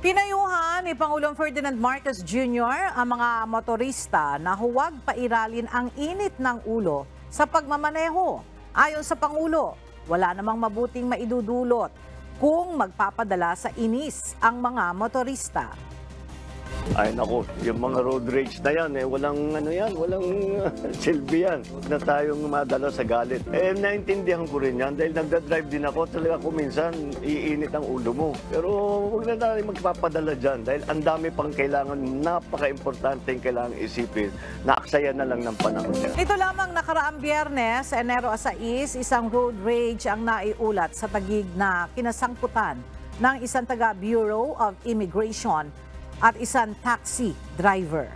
Pinayuhan ni Pangulong Ferdinand Marcos Jr. ang mga motorista na huwag pairalin ang init ng ulo sa pagmamaneho. Ayon sa Pangulo, wala namang mabuting maidudulot kung magpapadala sa inis ang mga motorista. Ay nako, yung mga road rage na yan, walang walang silbi yan. Huwag na tayong madala sa galit. Naintindihan ko rin yan dahil nagdadrive din ako. Talaga kung minsan iinit ang ulo mo. Pero huwag na tayo magpapadala dyan dahil ang dami pang kailangan, napaka-importante yung kailangan isipin na aksaya na lang ng panahon niya. Ito lamang nakaraang Biyernes, Enero 6, isang road rage ang naiulat sa Taguig na kinasangkutan ng isang taga Bureau of Immigration at isang taxi driver.